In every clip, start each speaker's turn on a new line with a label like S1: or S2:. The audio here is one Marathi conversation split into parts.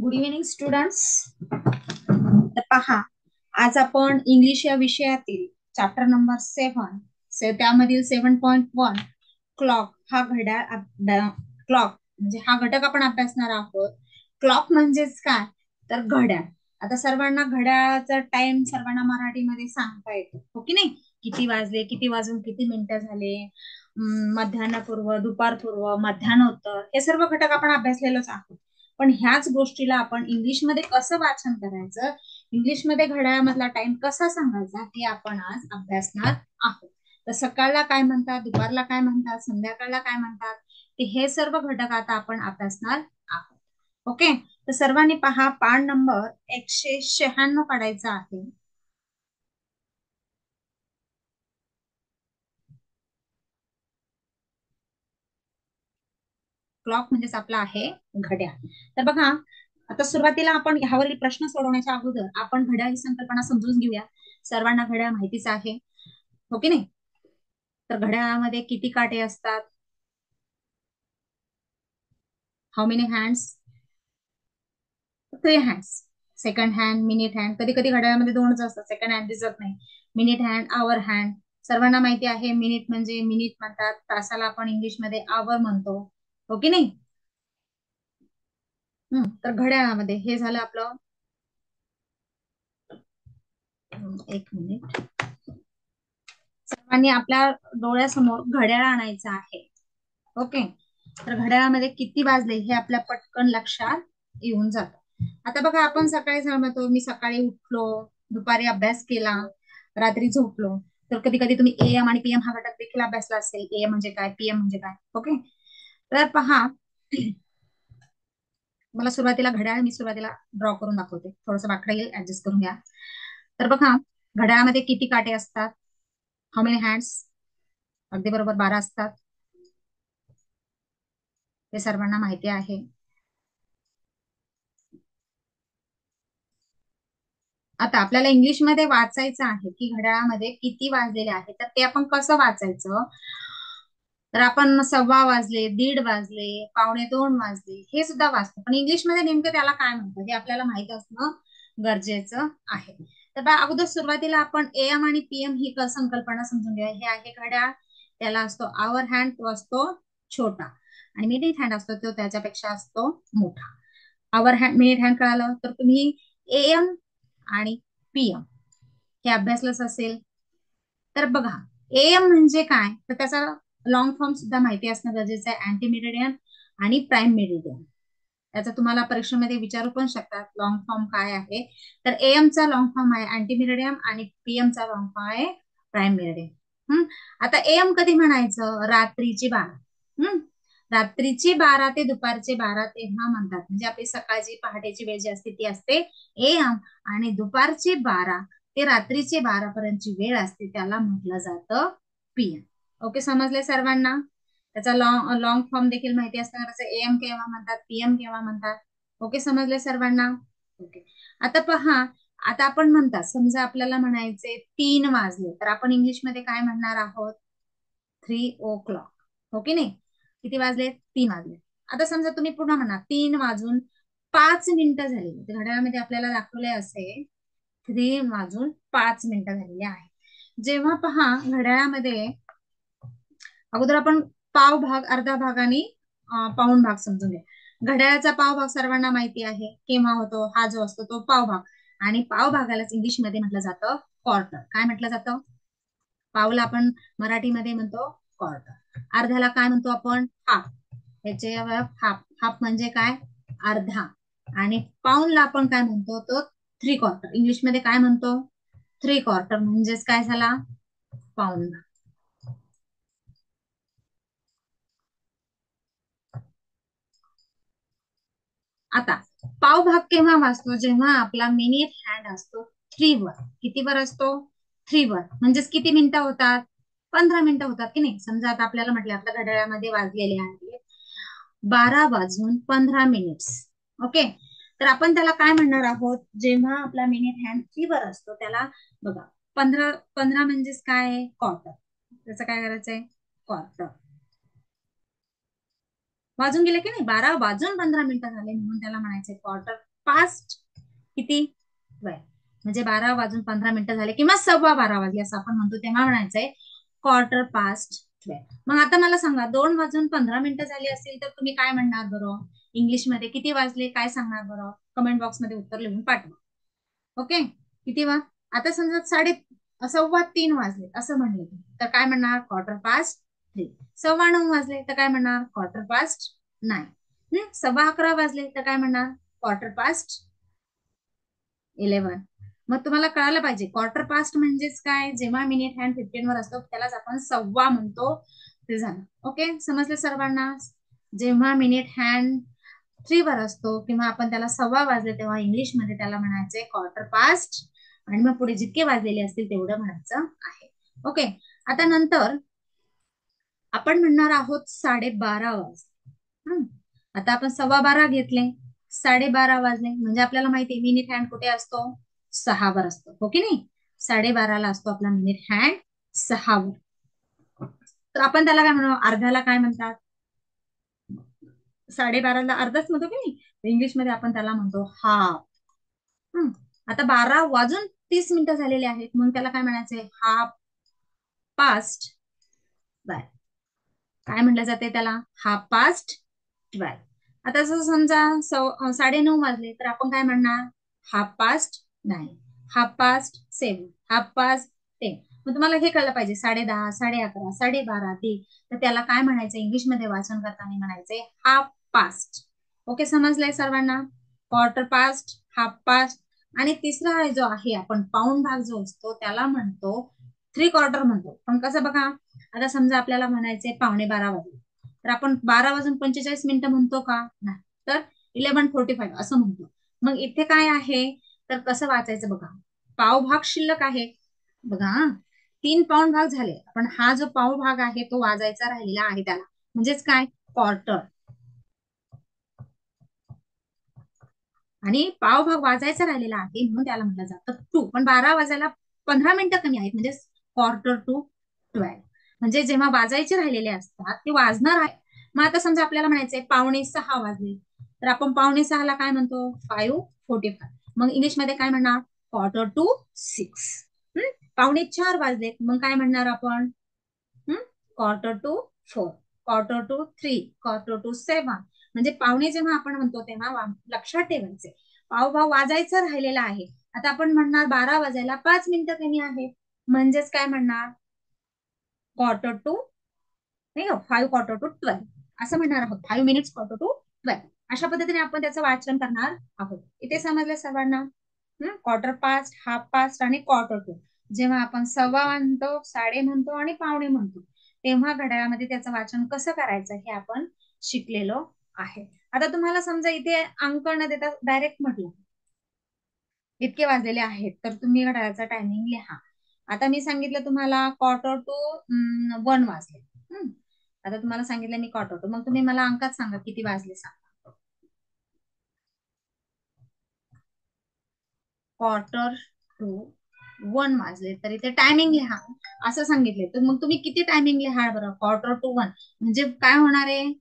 S1: Good evening students. तर पहा, आज आपण इंग्लिश या विषयातील चॅप्टर नंबर 7 त्यामधील 7.1 क्लॉक हा क्लॉक म्हणजे हा घटक आपण अभ्यासणार आहोत. क्लॉक म्हणजेच काय, तर घड्याळ. आता सर्वांना घड्याळाचा टाइम सर्वांना मराठीमध्ये सांगता येतो, हो की नाही? किती वाजले, किती वाजून किती मिनिटं झाले, मध्यान्हपूर्व, दुपारपूर्व, मध्यान्होत्तर, हे सर्व घटक आपण अभ्यासलेलोच आहोत. पण ह्याच गोष्टीला आपण इंग्लिशमध्ये कसं वाचन करायचं, इंग्लिशमध्ये घड्याळामधला टाइम कसा सांगायचा, हे आपण आज अभ्यासणार आहोत. तर सकाळला काय म्हणतात, दुपारला काय म्हणतात, संध्याकाळला काय म्हणतात, हे सर्व घटक आता आपण अभ्यासणार आहोत. ओके, तर सर्वांनी पहा, पान नंबर 196 काढायचा आहे. क्लॉक म्हणजेच आपला आहे घड्याळ. तर बघा, आता सुरुवातीला आपण ह्यावरील प्रश्न सोडवण्याच्या अगोदर आपण घड्याळ ही संकल्पना समजून घेऊया. सर्वांना घड्याळ माहितीच आहे, हो की नाही? तर घड्याळामध्ये किती काटे असतात? How many hands? 3 hands. Second hand, minute hand. कधी कधी घड्याळामध्ये 2च असतात, सेकंड हँड दिसत नाही. Minute hand, hour hand. सर्वांना माहिती आहे, मिनिट म्हणजे मिनिट म्हणतात, तासाला आपण इंग्लिशमध्ये आवर म्हणतो, हो की नाही? तर घड्याळामध्ये हे झालं आपलं. एक मिनिट. सर्वांनी आपल्या डोळ्यासमोर घड्याळ आणायचं आहे. ओके, तर घड्याळामध्ये किती वाजले हे आपल्या पटकन लक्षात येऊन जातं. आता बघा, आपण सकाळी म्हणतो मी सकाळी उठलो, दुपारी अभ्यास केला, रात्री झोपलो. तर कधी कधी तुम्ही एएम आणि पीएम हा घटक देखील अभ्यासला असेल. एएम म्हणजे काय, पीएम म्हणजे काय. ओके, तर पहा, मला सुरुवातीला घड्याळ मी सुरुवातीला ड्रॉ करून दाखवते. थोडंसं वाकडं येईल, ऍडजस्ट करून घ्या. तर बघा, घड्याळामध्ये किती काटे असतात? How many hands? अगदी बरोबर, 12 असतात. हे सर्वांना माहिती आहे. आता आपल्याला इंग्लिशमध्ये वाचायचं आहे की घड्याळामध्ये किती वाजलेले आहे. तर ते आपण कसं वाचायचं, तर आपण 1:15 वाजले, 1:30 वाजले, 1:45 वाजले, हे सुद्धा वाचतो. पण इंग्लिशमध्ये नेमकं त्याला काय म्हणतात हे आपल्याला माहित असणं गरजेचं आहे. तर अगोदर सुरुवातीला आपण एएम आणि पीएम ही संकल्पना समजून घ्या. हे आहे घड्याळ, त्याला असतो आवर हँड, तो असतो छोटा, आणि मिनिट हँड असतो तो त्याच्यापेक्षा असतो मोठा. आवर हँड, मिनिट हँड कळालं तर तुम्ही एएम आणि पीएम हे अभ्यासलंच असेल. तर बघा, एएम म्हणजे काय, तर त्याचा लॉंग फॉर्म सुद्धा माहिती असणं गरजेचं आहे. अँटी मेरिडियन आणि प्राईम मेरिडियन, त्याचा तुम्हाला परीक्षेमध्ये विचारू पण शकतात लॉंग फॉर्म काय आहे. तर एएम चा लॉंग फॉर्म आहे अँटी मेरिडियम आणि पीएम चा लॉंग फॉर्म आहे प्राईम मेरिडियम. आता एएम कधी म्हणायचं, रात्रीची 12. रात्रीची 12 ते दुपारचे 12 तेव्हा म्हणतात. म्हणजे आपली सकाळची पहाटेची वेळ जी असते ती असते एएम, आणि दुपारची 12 ते रात्रीचे 12 पर्यंतची वेळ असते त्याला म्हटलं जातं पीएम. ओके, समजले सर्वांना? त्याचा लॉंग फॉर्म देखील माहिती असणार, जसं एएम केव्हा म्हणतात, पीएम केव्हा म्हणतात. ओके, समजले सर्वांना? ओके, आता पहा, आता आपण म्हणतात, समजा आपल्याला म्हणायचे 3 वाजले, तर आपण इंग्लिशमध्ये काय म्हणणार आहोत? 3 o'clock, हो की नाही? किती वाजले? 3 वाजले. आता समजा तुम्ही पुन्हा म्हणा 3:05 झाली, घड्याळामध्ये आपल्याला दाखवले असे 3:05 झालेले आहे. जेव्हा पहा घड्याळामध्ये अगोदर आपण पाव भाग, अर्धा भाग आणि पाऊण भाग समजून घ्या. घड्याळाचा पाव भाग सर्वांना माहिती आहे केव्हा होतो, हा जो असतो तो पाव भाग. आणि पाव भागालाच इंग्लिशमध्ये म्हटलं जातं क्वार्टर. काय म्हटलं जातं? पावला आपण मराठीमध्ये म्हणतो क्वार्टर. अर्ध्याला काय म्हणतो आपण? हाफ. ह्याचे हाफ, हाफ म्हणजे काय? अर्धा. आणि पाऊनला आपण काय म्हणतो? तो 3/4. इंग्लिशमध्ये काय म्हणतो? 3/4 म्हणजेच काय झाला? पाऊन. आता पाव भाग केव्हा वाजतो? जेव्हा आपला मिनिट हँड असतो 3 वर. किती वर असतो? 3 वर. म्हणजेच किती मिनिटं होतात? 15 मिनिटं होतात की नाही? समजा आता आपल्याला म्हटलं आपल्या घड्याळामध्ये वाजलेले आहे 12:15. ओके, तर आपण त्याला काय म्हणणार आहोत? जेव्हा आपला मिनिट हँड 3 वर असतो त्याला बघा, 15 15 म्हणजेच काय? क्वार्टर. त्याचं काय करायचंय? क्वार्टर. वाजून गेले की नाही? 12:15 झाले म्हणून त्याला म्हणायचे क्वार्टर. पास्ट किती 12, म्हणजे 12:15 झाले किंवा 12:15 वाजले असं आपण म्हणतो, तेव्हा म्हणायचंय क्वार्टर पास्ट 12. मग आता मला सांगा 2:15 झाली असतील तर तुम्ही काय म्हणणार बरं? इंग्लिशमध्ये किती वाजले काय सांगणार बरं? कमेंट बॉक्समध्ये उत्तर लिहून पाठवा. ओके, किती आता समजा 3:15 वाजले असं म्हणले तर काय म्हणणार? Quarter past 3. 9:15 वाजले तर काय म्हणणार? Quarter past 9. 11:15 वाजले तर काय म्हणणार? Quarter past 11. मग तुम्हाला कळायला पाहिजे क्वार्टर पास्ट म्हणजेच काय, जेव्हा मिनिट हँड 15 वर असतो त्यालाच आपण सव्वा म्हणतो, ते झालं. ओके, समजले सर्वांना? जेव्हा मिनिट हँड 3 वर असतो किंवा आपण त्याला सव्वा वाजले तेव्हा इंग्लिशमध्ये त्याला म्हणायचे क्वार्टर पास्ट, आणि मग पुढे जितके वाजलेले असतील तेवढं म्हणायचं आहे. ओके, आता नंतर आपण म्हणणार आहोत 12:30 वाजले. आता आपण 12:15 घेतले, 12:30 वाजले म्हणजे आपल्याला माहिती आहे मिनिट हँड कुठे असतो? 6 वर असतो, हो की नाही? 12:30 असतो आपला मिनिट हँड 6 वर. तर आपण त्याला काय म्हणू? अर्ध्याला काय म्हणतात? 12:30 अर्धाच म्हणतो की नाही? इंग्लिशमध्ये आपण त्याला म्हणतो हाफ. आता 12:30 झालेले आहेत, मग त्याला काय म्हणायचंय? Half past 12. काय म्हटलं जाते त्याला? Half past 12. आता जर समजा 9:30 वाजले तर आपण काय म्हणणार? Half past 9, half past 7, half past 10. मग तुम्हाला हे कळलं पाहिजे 10:30, 11:30, 12:30 ते, तर त्याला काय म्हणायचं? इंग्लिशमध्ये वाचन करताना म्हणायचंय हाफ पास्ट. ओके, समजलंय सर्वांना? क्वार्टर पास्ट, हाफ पास्ट, आणि तिसरा जो आहे आपण पाऊण भाग जो असतो त्याला म्हणतो 3/4 म्हणतो. पण कसं बघा, आता समजा आपल्याला म्हणायचंय 11:45 वाजले तर आपण 12:45 म्हणतो का? नाही, तर 11:45 असं म्हणतो. मग इथे काय आहे तर कसं वाचायचं बघा, पाव भाग शिल्लक आहे बघा, 3 पाऊण भाग झाले, पण हा जो पाव भाग आहे तो वाजायचा राहिलेला आहे त्याला, म्हणजेच काय? क्वार्टर. आणि पाव भाग वाजायचा राहिलेला आहे म्हणून त्याला म्हटलं जातं 2. पण 12 वाजायला 15 मिनिटं कमी आहेत, म्हणजे क्वार्टर टू 12. म्हणजे जेव्हा वाजायचे राहिलेले असतात ते वाजणार आहे. मग आता समजा आपल्याला म्हणायचंय 5:45 वाजले तर आपण 5:45 काय म्हणतो? 5:45. मग इंग्लिशमध्ये काय म्हणणार? Quarter to 6. 3:45 वाजले मग काय म्हणणार आपण? Quarter to 4, quarter to 3, quarter to 7. म्हणजे पावणे जेव्हा आपण म्हणतो तेव्हा लक्षात ठेवायचे पावभाव वाजायचं राहिलेला आहे. आता आपण म्हणणार 12 वाजायला 5 मिनिटं कमी आहे, म्हणजेच काय म्हणणार? क्वार्टर टू नाही, 5 क्वार्टर टू 12 असं म्हणणार आहोत. 5 मिनिट्स क्वार्टर टू 12. अशा पद्धतीने आपण त्याचं वाचन करणार आहोत. इथे समजलं सर्वांना? क्वार्टर पास्ट, हाफ पास्ट आणि क्वार्टर टू. जेव्हा आपण सव्वा म्हणतो, साडे म्हणतो आणि पावणे म्हणतो तेव्हा घड्याळामध्ये त्याचं वाचन कसं करायचं हे आपण शिकलेलो आहे. आता तुम्हाला समजा इथे अंक न देता डायरेक्ट म्हटलं इतके वाजलेले आहेत तर तुम्ही घड्याळाचा टायमिंग लिहा. आता मी सांगितलं तुम्हाला क्वार्टर टू 1 वाजले. आता तुम्हाला सांगितलं मी क्वार्टर टू, मग तुम्ही मला अंकात सांगा किती वाजले सांगा. क्वार्टर टू 1 वाजले तर इथे टायमिंग लिहा असं सांगितले, तर मग तुम्ही किती टायमिंग लिहा बरं? क्वार्टर टू 1 म्हणजे काय होणार आहे?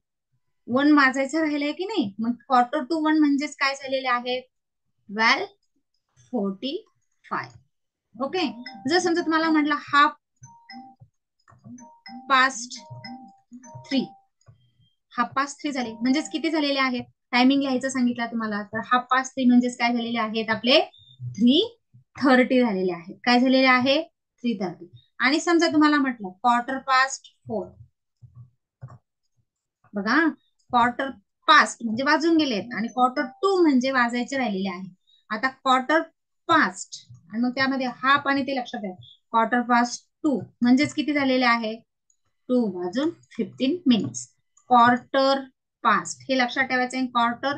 S1: 1 वाजायचं राहिलंय की नाही, मग क्वार्टर टू 1 म्हणजेच काय झालेले आहे? 12:45. ओके, जर समजा तुम्हाला म्हटलं हाफ पास्ट 3, हाफ पास्ट 3 झाले म्हणजेच किती झालेले आहेत? टायमिंग लिहायचं सांगितलं तुम्हाला तर हाफ पास्ट 3 म्हणजेच काय झालेले आहेत? आपले 3:30 झालेले आहेत. काय झालेले आहे? 3:30. आणि समजा तुम्हाला म्हटलं क्वार्टर पास्ट 4, बघा क्वार्टर पास्ट म्हणजे वाजून गेलेत आणि क्वार्टर टू म्हणजे वाजायचे राहिलेले आहे. आता क्वार्टर पास्ट आणि मग त्यामध्ये हाफ आणि ते लक्षात आहे, क्वार्टर पास्ट 2 म्हणजेच किती झालेले आहे? 2:15. क्वार्टर पास्ट हे लक्षात ठेवायचं आहे. क्वार्टर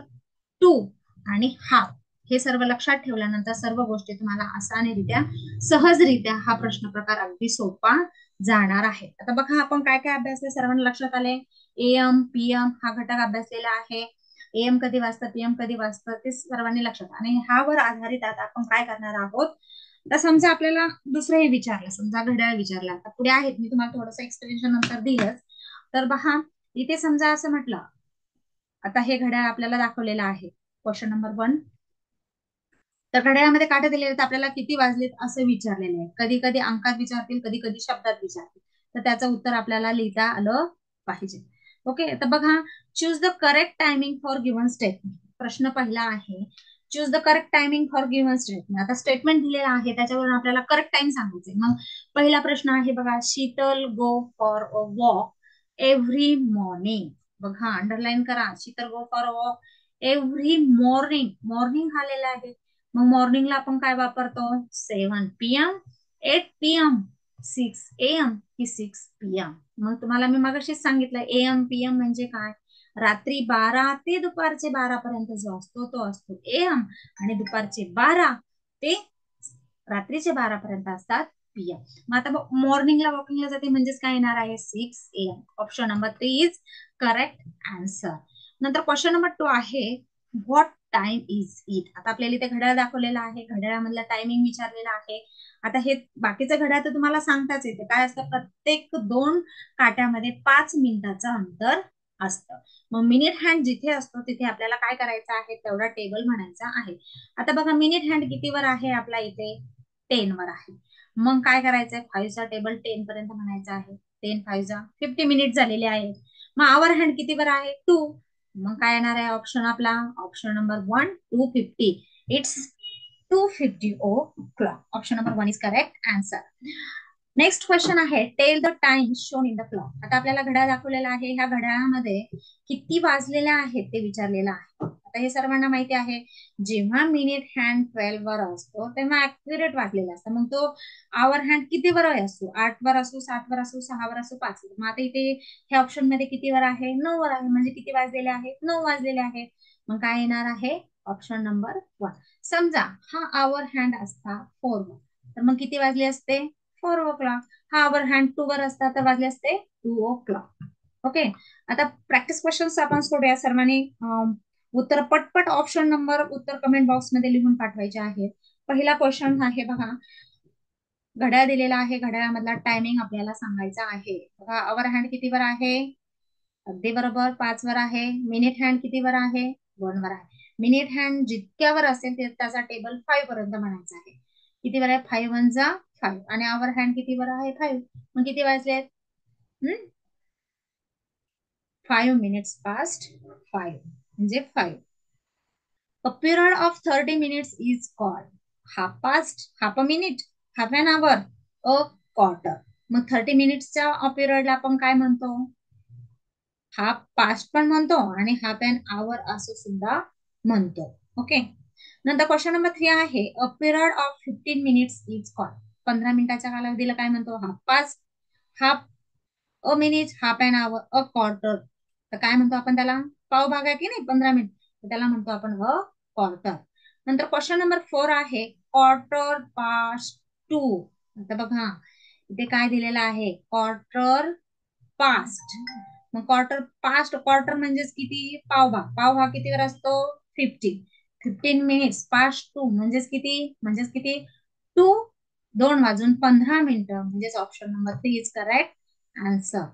S1: टू आणि हाफ हे सर्व लक्षात ठेवल्यानंतर सर्व गोष्टी तुम्हाला आसानरित्या सहजरित्या हा प्रश्न प्रकार अगदी सोपा जाणार आहे. आता बघा आपण काय काय अभ्यासले सर्वांना लक्षात आले? एएम पीएम हा घटक अभ्यासलेला आहे. एएम कधी वाजतं, पीएम कधी वाजतं ते सर्वांनी लक्षात. आणि ह्यावर आधारित आता आपण काय करणार आहोत? तर समजा आपल्याला दुसरंही विचारलं, समजा घड्याळ विचारला, आता पुढे आहेत मी तुम्हाला थोडंसं एक्सप्लेनेशन नंतर दिलंच. तर पहा इथे समजा असं म्हटलं, आता हे घड्याळ आपल्याला दाखवलेलं आहे क्वेश्चन नंबर 1. तर घड्याळामध्ये काटे दिलेले आहेत, आपल्याला किती वाजलेत असं विचारलेलं आहे. कधी कधी अंकात विचारतील, कधी कधी शब्दात विचारतील. तर त्याचं उत्तर आपल्याला लिहिता आलं पाहिजे. ओके, तर बघा, choose the correct timing for given statement. प्रश्न पहिला आहे, choose the correct timing for given statement. आता स्टेटमेंट दिलेलं आहे, त्याच्यावरून आपल्याला करेक्ट टाइम सांगायचे. मग पहिला प्रश्न आहे बघा, Sheetal go for a walk every morning. बघा, अंडरलाईन करा, Sheetal go for a walk every morning. Morning आलेलं आहे, मग मॉर्निंगला आपण काय वापरतो? 7 PM, 8 PM, 6 AM की 6 PM. मग तुम्हाला मी मगाशीच सांगितलं, AM PM म्हणजे काय? रात्री 12 ते दुपारचे 12 पर्यंत जो असतो तो असतो AM, आणि दुपारचे 12 ते रात्रीचे 12 पर्यंत असतात PM. मग आता मॉर्निंगला वॉकिंगला जाते म्हणजेच काय येणार आहे? 6 AM. Option number 3 is correct answer. नंतर क्वेश्चन नंबर 2 आहे, व्हॉट टाइम इज इट. आता आपल्याला इथे घड्याळ दाखवलेला आहे, घड्याळामधला टायमिंग विचारलेला आहे. आता हे बाकीचं घड्याळ तर तुम्हाला सांगताच येते. काय असतं? प्रत्येक 2 काट्यामध्ये 5 मिनिटाचं अंतर असतं. मग मिनिट हँड जिथे असतो तिथे आपल्याला काय करायचं आहे? तेवढा टेबल म्हणायचा आहे. आता बघा, मिनिट हँड कितीवर आहे आपला इथे? 10 वर आहे. मग काय करायचंय? 5चा टेबल 10 पर्यंत म्हणायचा आहे. 10×5 50 मिनिट झालेले आहेत. मग आवर हँड कितीवर आहे? 2. मग काय येणार आहे ऑप्शन आपला? Option number 1 250. It's 2:50 o'clock. Option number 1 is correct answer. Next question आहे, tell the time shown in the clock. आता आपल्याला घड्याळ दाखवलेला आहे, ह्या घड्याळामध्ये किती वाजलेल्या आहेत ते विचारलेलं आहे. आता हे सर्वांना माहिती आहे, जेव्हा मिनिट हँड 12 वर असतो तेव्हा ऍक्युरेट वाजलेला असतो. मग तो आवर हँड किती वर असतो? 8 वर असो, 7 वर असो, 6 वर असो, 5 वर. मग आता इथे ह्या ऑप्शन मध्ये किती वर आहे? 9 वर आहे. म्हणजे किती वाजलेले आहेत? 9 वाजलेले आहेत. मग काय येणार आहे? Option number 1. समजा हा आवर हँड असता 4 वर, तर मग किती वाजले असते? 4 o'clock. हा आवर हँड 2 वर असता तर वाजले असते 2 o'clock. ओके, आता प्रॅक्टिस क्वेश्चन आपण सोडूया सर्वांनी. उत्तर पटपट ऑप्शन नंबर उत्तर कमेंट बॉक्स मध्ये लिहून पाठवायचे आहे. पहिला क्वेश्चन आहे बघा, घड्याळ दिलेला आहे, घड्याळामधला टायमिंग आपल्याला सांगायचा आहे. बघा, आवर हँड कितीवर आहे? अगदी बरोबर, 5 वर आहे. मिनिट हँड कितीवर आहे? 1 वर आहे. मिनिट हँड जितक्यावर असेल त्याचा टेबल 5 पर्यंत म्हणायचा आहे. कितीवर आहे? 5 1 जा 5. आणि आवर हँड कितीवर आहे? 5. मग किती वाजलेत? 5 minutes past 5 म्हणजे 5. A period of 30 minutes is called half past, half a minute, half an hour, a quarter. मग 30 मिनिट्सच्या पिरियडला आपण काय म्हणतो? हाफ पास्ट पण म्हणतो आणि हाफ अन आवर असं सुद्धा म्हणतो. ओके, नंतर क्वेश्चन नंबर 3 आहे, a period of 15 minutes is called. 15 मिनिटाच्या कालावधीला काय म्हणतो? Half past, half a minute, half an hour, a quarter. तर काय म्हणतो आपण त्याला? पाव भाग आहे की नाही 15 मिनिट, त्याला म्हणतो आपण अ क्वार्टर. नंतर क्वेश्चन नंबर 4 आहे, क्वार्टर पास्ट 2. आता बघा, इथे काय दिलेलं आहे? Quarter past. मग क्वार्टर पास्ट, क्वार्टर म्हणजेच किती? पावभाग. पावभाग कितीवर असतो? 15. 15 मिनिट्स पास्ट 2 म्हणजेच किती? म्हणजेच किती? 2 2:15 म्हणजेच option number 3 is correct answer.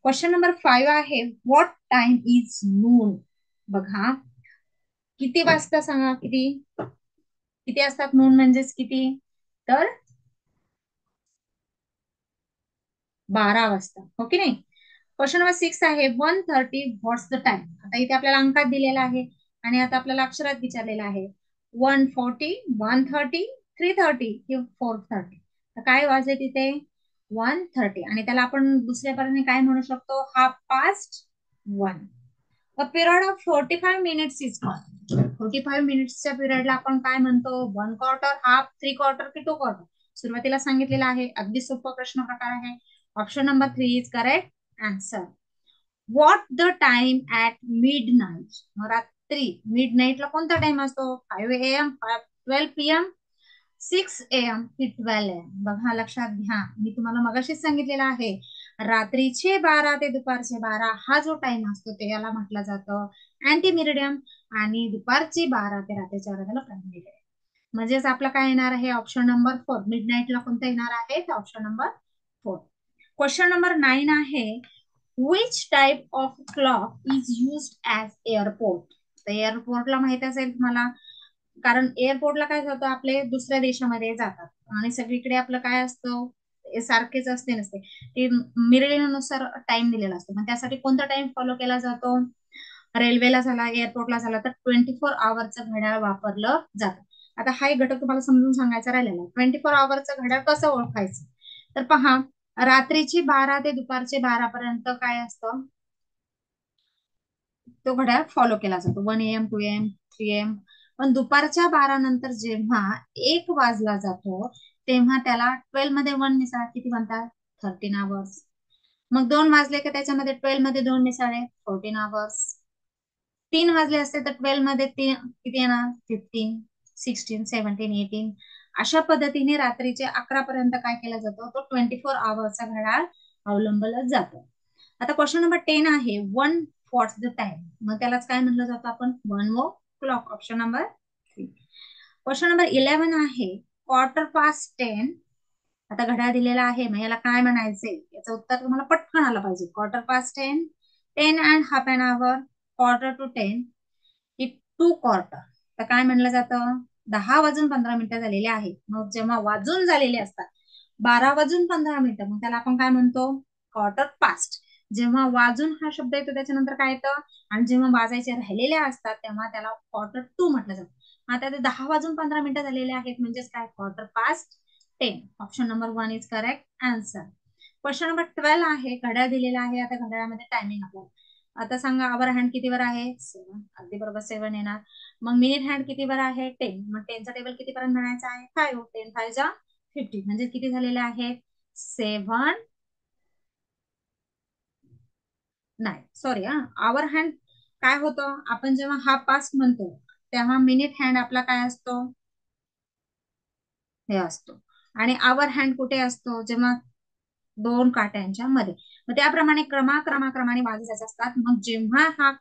S1: Question number 5 आहे, व्हॉट टाइम इज नून. बघा, किती वाजता सांगा? किती किती असतात नून म्हणजेच किती? तर 12 वाजता. हो की नाही? क्वेश्चन नंबर 6 आहे, 1:30 व्हॉट्स द टाइम. आता इथे आपल्याला अंकात दिलेला आहे आणि आता आपल्याला अक्षरात विचारलेला आहे. 1:40, 1:30, 3:30 कि 4:30. तर काय वाजले तिथे? 1:30. आणि त्याला आपण दुसऱ्या पर्यायाने काय म्हणू शकतो? Half past 1. A period of 45 minutes is called. 45 मिनिट्सच्या पिरियडला आपण काय म्हणतो? 1 क्वार्टर, हाफ, 3 क्वार्टर की 2 क्वार्टर. सुरुवातीला सांगितलेलं आहे, अगदी सोपा प्रश्न प्रकार आहे. Option number 3 is correct answer. What the time at mid night. मग रात्री मिड नाईटला कोणता टाइम असतो? 5 AM, 12 PM, 6 AM की 12 AM. बघा, लक्षात घ्या, मी तुम्हाला मगाशीच सांगितलेलं आहे, रात्रीचे 12 ते दुपारचे 12 हा जो टाइम असतो ते याला म्हटलं जातं अँटी मिरिडियम, आणि दुपारची 12 ते रात्रीच्या 12 त्याला प्राईम मिरिडियम. म्हणजेच आपला काय येणार आहे? Option number 4. मिड नाईटला कोणता येणार आहे? Option number 4. क्वेश्चन नंबर 9 आहे, which type of clock is used as airport. तर एअरपोर्टला माहित असेल तुम्हाला, कारण एअरपोर्टला काय होतं, आपले दुसऱ्या देशामध्ये जातात आणि सगळीकडे आपलं काय असतं, हे सारखेच असते नसते, ते मिरलेल्यानुसार टाइम दिलेला असतो. मग त्यासाठी कोणता टाइम फॉलो केला जातो? रेल्वेला झाला, एअरपोर्टला झाला, तर 24 आवर्सचं घड्याळ वापरलं जातं. आता हा एक घटक तुम्हाला समजून सांगायचा राहिलेला आहे. 24 आवर्सचं घड्याळ कसं ओळखायचं? तर पहा, रात्रीची 12 ते दुपारचे 12 पर्यंत काय असतं, तो घड्याळ फॉलो केला जातो. 1 AM, 2 AM, 3 AM. पण दुपारच्या 12 नंतर जेव्हा 1 वाजला जातो, तेव्हा त्याला 12 मध्ये 1 मिसळा, किती बनतात? 13 आवर्स. मग 2 वाजले की त्याच्यामध्ये 12 मध्ये 2 मिसळले, 14 आवर्स. 3 वाजले असते तर 12 मध्ये किती येणार? 15, 16, 17, 18. अशा पद्धतीने रात्रीचे 11 पर्यंत काय केला जातो, तो 24 आवर्सचा घड्याळ अवलंबला जातो. आता क्वेश्चन नंबर 10 आहे, वन व्हॉट्स द टाइम. मग त्यालाच काय म्हणलं जातं आपण? वन वो clock. Option number 3. Question number 11 आहे, क्वार्टर पास्ट 10. आता घड्याळ दिलेला आहे, मग याला काय म्हणायचे, याचं उत्तर तुम्हाला पटकन आलं पाहिजे. Quarter past 10, 10.5 an hour, quarter to 10, की टू क्वार्टर. तर काय म्हणलं जातं? 10 वाजून 15 मिनिटं झालेले आहेत. मग जेव्हा वाजून झालेले असतात 12 वाजून 15 मिनिटं, मग त्याला आपण काय म्हणतो? Quarter past. जेव्हा वाजून हा शब्द येतो त्याच्यानंतर काय येतं, आणि जेव्हा वाजायचे राहिलेले असतात तेव्हा त्याला क्वार्टर टू म्हटलं जातं. आता ते 10 वाजून 15 मिनिटं झालेले आहेत, म्हणजेच काय? Quarter past 10. Option number 1 is correct answer. Question number 12 आहे, घड्याळ दिलेला आहे. आता घड्याळामध्ये टायमिंग आपल्याला आता सांगा, आवर हँड कितीवर आहे? 7. अगदी बरोबर, 7 येणार. मग मिनिट हँड कितीवर आहे? 10. मग 10चा टेबल कितीपर्यंत म्हणायचा आहे? 5. 10 5 जा 50, म्हणजे किती झालेले आहेत? 7. नाही, सॉरी हा, आवर हँड काय होतं, आपण जेव्हा हा पास्ट म्हणतो तेव्हा मिनिट हँड आपला काय असतो? हे असतो. आणि आवर हँड कुठे असतो? जेव्हा दोन काट्यांच्या मध्ये. मग त्याप्रमाणे क्रमाक्रमाने वाजायचे असतात. मग जेव्हा हा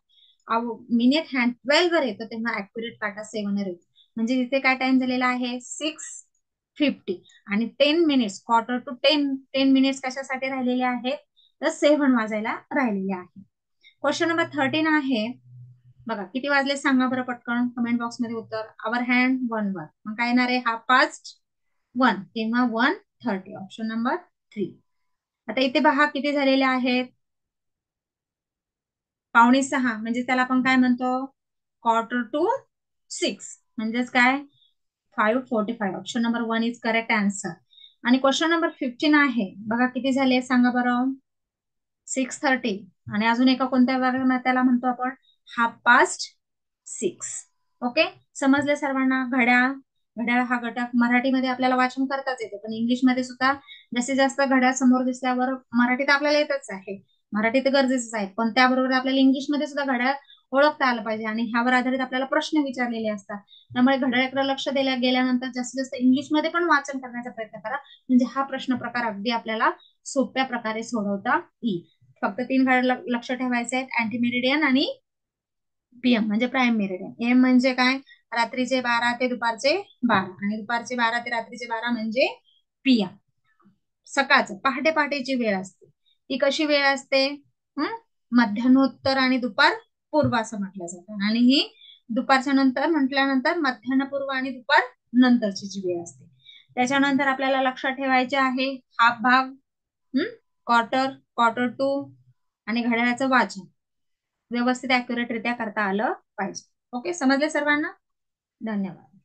S1: मिनिट हँड 12 वर येतो तेव्हा ऍक्युरेट काटा 7 वर येतो. म्हणजे तिथे काय टाइम झालेला आहे? 6:50. आणि 10 मिनिट्स, क्वार्टर टू 10, 10 मिनिट्स कशासाठी राहिलेले आहेत? तर 7 वाजायला राहिलेले आहे. क्वेश्चन नंबर 13 आहे, बघा किती वाजले सांगा बरं पटकन कमेंट बॉक्स मध्ये उत्तर. आवर हँड 1 वर, मग काय येणार आहे? हाफ पास्ट 1 किंवा 1:30. Option number 3. आता इथे पहा किती झालेले आहेत? 5:45, म्हणजे त्याला आपण काय म्हणतो? क्वार्टर टू 6, म्हणजेच काय? 5:45. Option number 1 is correct answer. आणि क्वेश्चन नंबर 15 आहे, बघा किती झाले सांगा बरं? 6:30. आणि अजून एका कोणत्या वर्गात त्याला म्हणतो आपण? Half past 6. ओके, समजले सर्वांना? घड्याळ, घड्याळ हा घटक मराठीमध्ये आपल्याला वाचन करताच येते, पण इंग्लिशमध्ये सुद्धा जास्तीत जास्त घड्याळ समोर दिसल्यावर मराठीत आपल्याला येतच आहे, मराठी तर गरजेचंच आहे, पण त्याबरोबर आपल्याला इंग्लिशमध्ये सुद्धा घड्याळ ओळखता आलं पाहिजे. आणि ह्यावर आधारित आपल्याला प्रश्न विचारलेले असतात. त्यामुळे घड्याळाकडे लक्ष दिल्या गेल्यानंतर जास्तीत जास्त इंग्लिशमध्ये पण वाचन करण्याचा प्रयत्न करा, म्हणजे हा प्रश्न प्रकार अगदी आपल्याला सोप्या प्रकारे सोडवता येईल. फक्त 3 घड्याळ लक्ष ठेवायचे आहेत, अँटीमेरिडियन आणि PM म्हणजे प्राईम मेरिडियन. एम म्हणजे काय? रात्रीचे 12 ते दुपारचे 12, आणि दुपारचे 12 ते रात्रीचे 12 म्हणजे PM. सकाळचं पहाटे पहाटेची वेळ असते, ती कशी वेळ असते? हं? मध्यान्होत्तर आणि दुपार पूर्व असं म्हटलं जातं. आणि ही दुपारच्या नंतर म्हटल्यानंतर मध्यान्हपूर्व आणि दुपार नंतरची जी वेळ असते. त्याच्यानंतर आपल्याला लक्षात ठेवायचे आहे हाफ भाग, क्वार्टर, क्वार्टर टू, आणि घड्याळाचं वाचन व्यवस्थित ऍक्युरेट रित्या करता आलं पाहिजे. ओके, समजले सर्वांना? धन्यवाद.